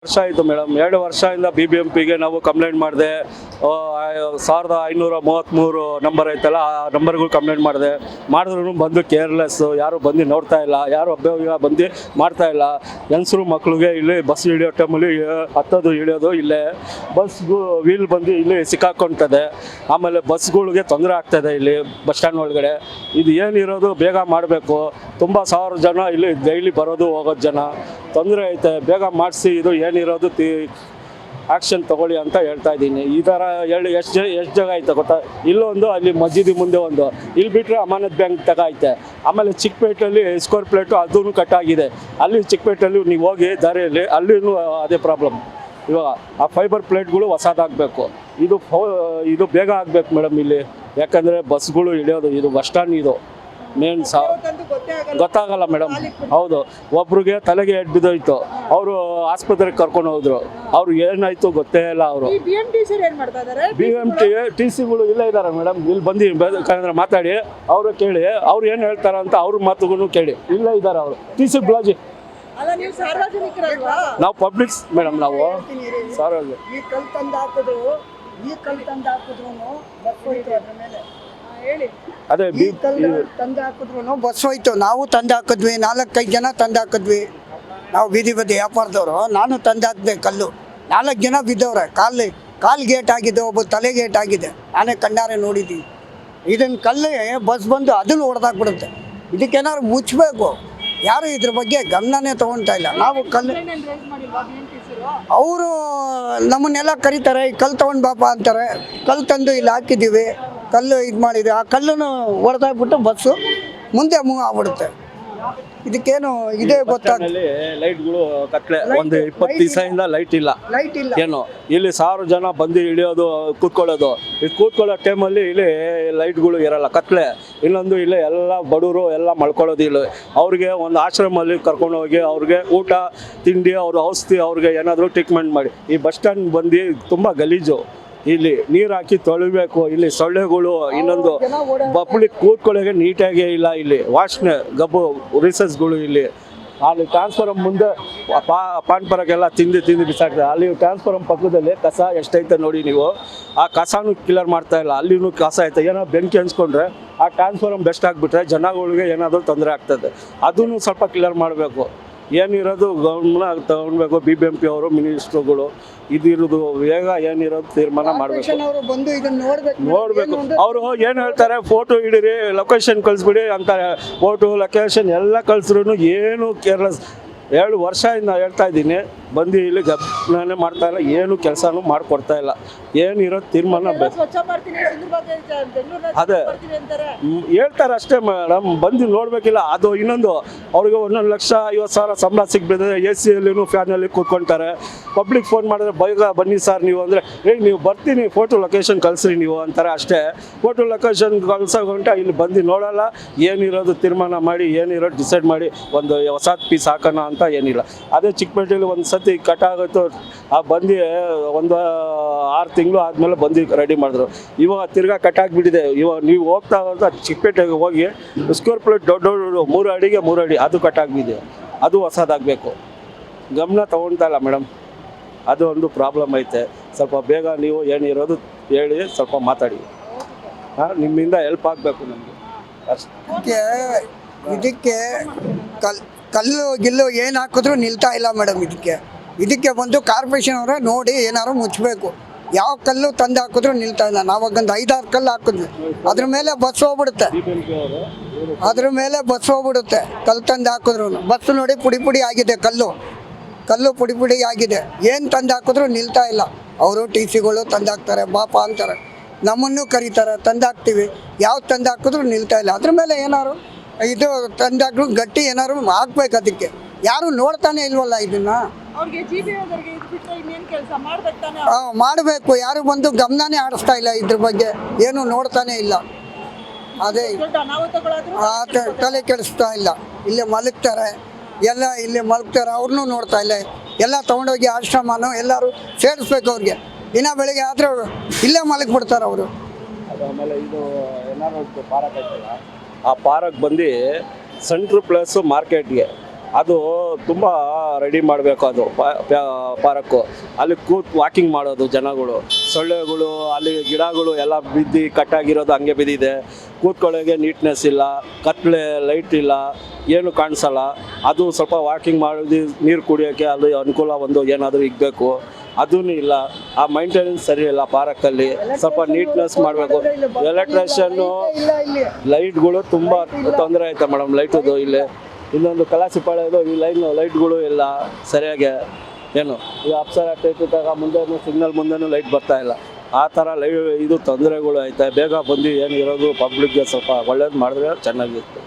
ವರ್ಷ ಆಯಿತು ಮೇಡಮ್. 2 ವರ್ಷದಿಂದ BBMPಗೆ ನಾವು ಕಂಪ್ಲೇಂಟ್ ಮಾಡಿದೆ. 1533 ನಂಬರ್ ಐತಲ್ಲ, ಆ ನಂಬರ್ಗಳು ಕಂಪ್ಲೇಂಟ್ ಮಾಡಿದ್ರು ಬಂದು ಕೇರ್ಲೆಸ್ಸು, ಯಾರು ಬಂದು ನೋಡ್ತಾ ಇಲ್ಲ, ಯಾರು ಅಭ್ಯಯ ಬಂದು ಮಾಡ್ತಾ ಇಲ್ಲ. ಹೆಂಗಸರು ಮಕ್ಳಿಗೆ ಇಲ್ಲಿ ಬಸ್ ಇಳಿಯೋ ಟೈಮಲ್ಲಿ ಹತ್ತೋದು ಇಳಿಯೋದು ಇಲ್ಲೇ ಬಸ್ಗೂ ವೀಲ್ ಬಂದು ಇಲ್ಲಿ ಸಿಕ್ಕಾಕೊಳ್ತದೆ. ಆಮೇಲೆ ಬಸ್ಗಳಿಗೆ ತೊಂದರೆ ಆಗ್ತದೆ ಇಲ್ಲಿ ಬಸ್ ಸ್ಟ್ಯಾಂಡ್ ಒಳಗಡೆ. ಇದು ಏನಿರೋದು ಬೇಗ ಮಾಡಬೇಕು. ತುಂಬ 1000 ಜನ ಇಲ್ಲಿ ಡೈಲಿ ಬರೋದು ಹೋಗೋದು ಜನ ತೊಂದರೆ ಐತೆ. ಬೇಗ ಮಾಡಿಸಿ, ಇದು ಏನಿರೋದು ಆ್ಯಕ್ಷನ್ ತೊಗೊಳ್ಳಿ ಅಂತ ಹೇಳ್ತಾ ಇದ್ದೀನಿ. ಈ ಥರ ಎಷ್ಟು ಜಾಗ ಐತೆ ಗೊತ್ತಾ? ಇಲ್ಲೊಂದು, ಅಲ್ಲಿ ಮಸ್ಜಿದಿ ಮುಂದೆ ಒಂದು, ಇಲ್ಲಿ ಬಿಟ್ಟರೆ ಅಮಾನತ್ ಬ್ಯಾಂಕ್ ತಗ ಐತೆ. ಆಮೇಲೆ ಚಿಕ್ಕಪೇಟೆಯಲ್ಲಿ ಸ್ಕ್ವೇರ್ ಪ್ಲೇಟು ಅದೂ ಕಟ್ಟಾಗಿದೆ. ಅಲ್ಲಿ ಚಿಕ್ಕಪೇಟೆಯಲ್ಲಿ ನೀವು ಹೋಗಿ ದಾರಿಯಲ್ಲಿ ಅಲ್ಲಿನೂ ಅದೇ ಪ್ರಾಬ್ಲಮ್. ಇವಾಗ ಆ ಫೈಬರ್ ಪ್ಲೇಟ್ಗಳು ಹೊಸದಾಗಬೇಕು. ಇದು ಬೇಗ ಆಗಬೇಕು ಮೇಡಮ್ ಇಲ್ಲಿ. ಯಾಕಂದರೆ ಬಸ್ಗಳು ಇಳಿಯೋದು ಇದು ಬಸ್ ಸ್ಟ್ಯಾಂಡ್, ಇದು ಮೇನ್ ಗೊತ್ತಾಗಲ್ಲ ಮೇಡಮ್. ಹೌದು, ಒಬ್ರಿಗೆ ತಲೆಗೆ ಏಟ್ ಬಿದ್ದೋಯ್ತು, ಅವರು ಆಸ್ಪತ್ರೆಗೆ ಕರ್ಕೊಂಡು ಹೋದ್ರು. ಅವ್ರು ಏನಾಯ್ತು ಗೊತ್ತೇ ಇಲ್ಲ. ಅವರು BMTCಗಳು ಇಲ್ಲೇ ಇದ್ದಾರೆ ಮೇಡಮ್. ಇಲ್ಲಿ ಬಂದು ಮಾತಾಡಿ ಅವರು ಕೇಳಿ, ಅವ್ರು ಏನು ಹೇಳ್ತಾರ ಅಂತ ಅವ್ರ ಮಾತುಗೂ ಕೇಳಿ. ಇಲ್ಲೇ ಇದ್ದಾರೆ ಅವರು TC ಬ್ಲಾಜಿ. ನಾವು ಪಬ್ಲಿಕ್ಸ್ ಮೇಡಮ್, ನಾವು ಅದೇ ತಂದು ಹಾಕಿದ್ರು ಬಸ್ ಹೋಯ್ತು. ನಾವು ತಂದು ಹಾಕಿದ್ವಿ, 4-5 ಜನ ತಂದು ಹಾಕಿದ್ವಿ. ನಾವು ಬೀದಿ ವ್ಯಾಪಾರದವರು. ನಾನು ತಂದು ಹಾಕಿದೆ ಕಲ್ಲು. 4 ಜನ ಬಿದ್ದವ್ರೆ. ಕಾಲು ಗೇಟ್ ಆಗಿದೆ, ಒಬ್ಬ ತಲೆ ಗೇಟ್ ಆಗಿದೆ. ನಾನೇ ಕಣ್ಣಾರೆ ನೋಡಿದ್ದೀವಿ. ಇದನ್ನು ಕಲ್ಲೇ ಬಸ್ ಬಂದು ಅದನ್ನು ಹೊಡೆದಾಕ್ಬಿಡುತ್ತೆ. ಇದಕ್ಕೇನಾದ್ರು ಮುಚ್ಚಬೇಕು. ಯಾರು ಇದ್ರ ಬಗ್ಗೆ ಗಮನನೇ ತೊಗೊಳ್ತಾ ಇಲ್ಲ. ನಾವು ಕಲ್ಲು, ಅವರು ನಮ್ಮನ್ನೆಲ್ಲ ಕರೀತಾರೆ, ಈ ಕಲ್ಲು ತೊಗೊಂಡು ಬಾಪ ಅಂತಾರೆ. ಕಲ್ಲು ತಂದು ಇಲ್ಲಿ ಹಾಕಿದ್ದೀವಿ, ಕಲ್ಲು ಇದು ಮಾಡಿದೆ. ಆ ಕಲ್ಲನ್ನು ಹೊಡೆದಾಕ್ಬಿಟ್ಟು ಬಸ್ಸು ಮುಂದೆ ಮೂವ್ ಆಗ್ಬಿಡುತ್ತೆ. ಇದಕ್ಕೇನು ಇದೇ ಗೊತ್ತಾಗ್ತದೆ. ಲೈಟ್ಗಳು ಕತ್ಲೆ, ಒಂದು 20 ದಿವಸದಿಂದ ಲೈಟ್ ಇಲ್ಲ. ಏನು ಇಲ್ಲಿ 1000 ಜನ ಬಂದು ಇಳಿಯೋದು, ಕೂತ್ಕೊಳ್ಳೋದು. ಇದು ಕೂತ್ಕೊಳ್ಳೋ ಟೈಮಲ್ಲಿ ಇಲ್ಲಿ ಲೈಟ್ಗಳು ಇರಲ್ಲ, ಕತ್ಲೆ. ಇನ್ನೊಂದು ಇಲ್ಲಿ ಎಲ್ಲ ಬಡವರು ಎಲ್ಲ ಮಲ್ಕೊಳ್ಳೋದು. ಇಲ್ಲಿ ಅವ್ರಿಗೆ ಒಂದು ಆಶ್ರಮಲ್ಲಿ ಕರ್ಕೊಂಡು ಹೋಗಿ ಅವ್ರಿಗೆ ಊಟ ತಿಂಡಿ, ಅವ್ರ ಔಷಧಿ, ಅವ್ರಿಗೆ ಏನಾದರೂ ಟ್ರೀಟ್ಮೆಂಟ್ ಮಾಡಿ. ಈ ಬಸ್ ಸ್ಟ್ಯಾಂಡ್ ಬಂದು ತುಂಬ ಗಲೀಜು. ಇಲ್ಲಿ ನೀರು ಹಾಕಿ ತೊಳಿಬೇಕು. ಇಲ್ಲಿ ಸೊಳ್ಳೆಗಳು, ಇನ್ನೊಂದು ಪಬ್ಲಿಕ್ ಕೂತ್ಕೊಳ್ಳೋಕೆ ನೀಟಾಗೇ ಇಲ್ಲ. ಇಲ್ಲಿ ವಾಸನೆ, ಗಬ್ಬು, ರಿಸಸ್ಗಳು. ಇಲ್ಲಿ ಅಲ್ಲಿ ಟ್ರಾನ್ಸ್ಫಾರಮ್ ಮುಂದೆ ಪಾನ್ಪರಕ್ಕೆಲ್ಲ ತಿಂದು ಬಿಸಾಕ್ತಾರೆ. ಅಲ್ಲಿ ಟ್ರಾನ್ಸ್ಫಾರಮ್ ಪಕ್ಕದಲ್ಲಿ ಕಸ ಎಷ್ಟೈತೆ ನೋಡಿ ನೀವು. ಆ ಕಸನೂ ಕ್ಲಿಯರ್ ಮಾಡ್ತಾ ಇಲ್ಲ. ಅಲ್ಲಿನೂ ಕಸ ಐತೆ. ಏನೋ ಬೆಂಕಿ ಹಂಚ್ಕೊಂಡ್ರೆ ಆ ಟ್ರಾನ್ಸ್ಫಾರಮ್ ಬೆಸ್ಟ್ ಆಗಿಬಿಟ್ರೆ ಜನಗಳಿಗೆ ಏನಾದರೂ ತೊಂದರೆ ಆಗ್ತದೆ. ಅದನ್ನು ಸ್ವಲ್ಪ ಕ್ಲಿಯರ್ ಮಾಡಬೇಕು. ಏನಿರೋದು ಗಮನ ತಗೊಳ್ಬೇಕು BBMP ಅವರು, ಮಿನಿಸ್ಟ್ರುಗಳು. ಇದಿರೋದು ಬೇಗ ಏನಿರೋದು ತೀರ್ಮಾನ ಮಾಡಬೇಕು. ನೋಡಬೇಕು. ಅವರು ಏನು ಹೇಳ್ತಾರೆ, ಫೋಟೋ ಹಿಡೀರಿ, ಲೊಕೇಶನ್ ಕಳಿಸ್ಬಿಡಿ ಅಂತಾರೆ. ಫೋಟೋ ಲೊಕೇಶನ್ ಎಲ್ಲ ಕಳಿಸ್ರು ಏನು ಕೇರ್ಲೆಸ್. 2 ವರ್ಷದಿಂದ ಹೇಳ್ತಾ ಇದ್ದೀನಿ, ಬಂದು ಇಲ್ಲಿ ಗಮನನೇ ಮಾಡ್ತಾ ಇಲ್ಲ, ಏನು ಕೆಲಸನೂ ಮಾಡಿಕೊಡ್ತಾ ಇಲ್ಲ. ಏನಿರೋದು ತೀರ್ಮಾನ ಬೇಕು. ಅದೇ ಹೇಳ್ತಾರೆ ಅಷ್ಟೇ ಮೇಡಮ್, ಬಂದು ನೋಡಬೇಕಿಲ್ಲ. ಅದು ಇನ್ನೊಂದು, ಅವ್ರಿಗೆ 1,50,000 ಸಂಬಳ ಸಿಗ್ಬಿದೆ. AC ಫ್ಯಾನಲ್ಲಿ ಕೂತ್ಕೊಳ್ತಾರೆ. ಪಬ್ಲಿಕ್ ಫೋನ್ ಮಾಡಿದ್ರೆ ಬೇಗ ಬನ್ನಿ ಸರ್ ನೀವು ಅಂದರೆ, ನೀವು ಬರ್ತೀನಿ, ಫೋಟೋ ಲೊಕೇಶನ್ ಕಳಿಸ್ರಿ ನೀವು ಅಂತಾರೆ ಅಷ್ಟೇ. ಫೋಟೋ ಲೊಕೇಶನ್ ಕಳ್ಸೋಗಂಟ ಇಲ್ಲಿ ಬಂದು ನೋಡಲ್ಲ. ಏನಿರೋದು ತೀರ್ಮಾನ ಮಾಡಿ, ಏನಿರೋದು ಡಿಸೈಡ್ ಮಾಡಿ, ಒಂದು ಹೊಸ ಪೀಸ್ ಹಾಕೋಣ ಅಂತ ಏನಿಲ್ಲ. ಅದೇ ಚಿಕ್ಕಪೇಟೆಯಲ್ಲಿ ಒಂದು ಸತಿ ಕಟ್ ಆಗೋಯ್ತು. ಬಂದು ಒಂದು 6 ತಿಂಗಳು ಆದಮೇಲೆ ಬಂದು ರೆಡಿ ಮಾಡಿದ್ರು. ಇವಾಗ ತಿರ್ಗಾ ಕಟ್ ಆಗಿಬಿಟ್ಟಿದೆ. ಇವಾಗ ನೀವು ಹೋಗ್ತಾ ಚಿಕ್ಕಪೇಟೆಗೆ ಹೋಗಿ ಸ್ಕ್ವೇರ್ ಪ್ಲೇಟ್ ದೊಡ್ಡ 3 ಅಡಿಗೆ 3 ಅಡಿ ಅದು ಕಟ್ ಆಗಿಬಿಟ್ಟಿದೆ. ಅದು ಹೊಸದಾಗಬೇಕು. ಗಮನ ತೊಗೊಳ್ತಾ ಇಲ್ಲ ಮೇಡಮ್. ಅದು ಒಂದು ಪ್ರಾಬ್ಲಮ್ ಐತೆ. ಸ್ವಲ್ಪ ಬೇಗ ನೀವು ಏನಿರೋದು ಹೇಳಿ, ಸ್ವಲ್ಪ ಮಾತಾಡಿ. ನಿಮ್ಮಿಂದ ಹೆಲ್ಪ್ ಆಗಬೇಕು ನಮಗೆ ಅಷ್ಟೇ. ಇದಕ್ಕೆ ಕಲ್ಲು ಗಿಲ್ಲು ಏನು ಹಾಕಿದ್ರು ನಿಲ್ತಾ ಇಲ್ಲ ಮೇಡಮ್. ಇದಕ್ಕೆ ಬಂದು ಕಾರ್ಪೊರೇಷನ್ ಅವರೇ ನೋಡಿ ಏನಾದ್ರು ಮುಚ್ಚಬೇಕು. ಯಾವ ಕಲ್ಲು ತಂದು ಹಾಕಿದ್ರು ನಿಲ್ತಾ ಇಲ್ಲ. ನಾವಾಗೊಂದು 5-6 ಕಲ್ಲು ಹಾಕಿದ್ವಿ, ಅದ್ರ ಮೇಲೆ ಬಸ್ ಹೋಗ್ಬಿಡುತ್ತೆ. ಕಲ್ಲು ತಂದು ಹಾಕಿದ್ರು ಬಸ್ ನೋಡಿ ಪುಡಿ ಆಗಿದೆ. ಕಲ್ಲು ಪುಡಿ ಆಗಿದೆ. ಏನು ತಂದು ಹಾಕಿದ್ರು ನಿಲ್ತಾ ಇಲ್ಲ. ಅವರು TCಗಳು ತಂದು ಹಾಕ್ತಾರೆ, ಬಾಪ ಅಂತಾರೆ. ನಮ್ಮನ್ನು ಕರೀತಾರೆ, ತಂದು ಹಾಕ್ತೀವಿ. ಯಾವ್ದು ತಂದು ಹಾಕಿದ್ರು ನಿಲ್ತಾ ಇಲ್ಲ. ಅದ್ರ ಮೇಲೆ ಏನಾರು ಇದು ತಂದಾಗ್ರು ಗಟ್ಟಿ ಏನಾದ್ರು ಹಾಕ್ಬೇಕು. ಅದಕ್ಕೆ ಯಾರು ನೋಡ್ತಾನೆ ಇಲ್ವಲ್ಲ ಇದನ್ನ. ಮಾಡಬೇಕು. ಯಾರು ಬಂದು ಗಮನನೇ ಆಡಿಸ್ತಾ ಇಲ್ಲ ಇದ್ರ ಬಗ್ಗೆ, ಏನು ನೋಡ್ತಾನೆ ಇಲ್ಲ. ಅದೇ ತಲೆ ಕೆಡಿಸ್ತಾ ಇಲ್ಲ. ಇಲ್ಲೇ ಮಲಗ್ತಾರೆ, ಅವ್ರನ್ನೂ ನೋಡ್ತಾ ಇಲ್ಲ. ಎಲ್ಲ ತೊಗೊಂಡೋಗಿ ಆಶ್ರಮನೂ ಎಲ್ಲರೂ ಸೇರಿಸ್ಬೇಕು. ಅವ್ರಿಗೆ ದಿನ ಬೆಳಿಗ್ಗೆ ಆದರೆ ಇಲ್ಲೇ ಮಲಗಿಬಿಡ್ತಾರೆ ಅವರು. ಆಮೇಲೆ ಇದು ಏನಾದ್ರು ಪಾರ್ಕ್ ಐತಲ್ಲ, ಆ ಪಾರ್ಕ್ ಬಂದು ಸೆಂಟ್ರ್ ಪ್ಲೇಸು ಮಾರ್ಕೆಟ್ಗೆ. ಅದು ತುಂಬ ರೆಡಿ ಮಾಡಬೇಕು. ಅದು ಪಾರ್ಕು ಅಲ್ಲಿ ವಾಕಿಂಗ್ ಮಾಡೋದು ಜನಗಳು, ಸೊಳ್ಳೆಗಳು ಅಲ್ಲಿ ಗಿಡಗಳು ಎಲ್ಲ ಬಿದ್ದು ಕಟ್ಟಾಗಿರೋದು ಹಂಗೆ ಬಿದ್ದಿದೆ. ಕೂತ್ಕೊಳ್ಳೋಕೆ ನೀಟ್ನೆಸ್ ಇಲ್ಲ, ಕತ್ಲೆ ಲೈಟ್ ಇಲ್ಲ, ಏನು ಕಾಣಿಸಲ್ಲ. ಅದು ಸ್ವಲ್ಪ ವಾಕಿಂಗ್ ಮಾಡೋದು, ನೀರು ಕುಡಿಯೋಕ್ಕೆ ಅಲ್ಲಿ ಅನುಕೂಲ ಒಂದು ಏನಾದರೂ ಇರಬೇಕು, ಅದೂ ಇಲ್ಲ. ಆ ಮೈಂಟೆನೆನ್ಸ್ ಸರಿ ಇಲ್ಲ ಪಾರ್ಕಲ್ಲಿ, ಸ್ವಲ್ಪ ನೀಟ್ನೆಸ್ ಮಾಡಬೇಕು. ಎಲೆಕ್ಟ್ರಿಷನ್ನು ಲೈಟ್ಗಳು ತುಂಬ ತೊಂದರೆ ಆಯ್ತು ಮೇಡಮ್. ಲೈಟದು ಇಲ್ಲಿ ಇನ್ನೊಂದು ಕಲಾಸಿಪಾಳ್ಯದು ಈ ಲೈಟ್ಗಳು ಇಲ್ಲ ಸರಿಯಾಗಿ. ಏನು ಈ ಅಪ್ಸರ ಇದ್ದಾಗ ಮುಂದೆ ಸಿಗ್ನಲ್ ಮುಂದೆನೂ ಲೈಟ್ ಬರ್ತಾ ಇಲ್ಲ. ಆ ಥರ ಇದು ತೊಂದರೆಗಳು ಐತೆ. ಬೇಗ ಬಂದು ಏನು ಇರೋದು ಪಬ್ಲಿಕ್ಗೆ ಸ್ವಲ್ಪ ಒಳ್ಳೇದು ಮಾಡಿದ್ರೆ ಚೆನ್ನಾಗಿತ್ತು.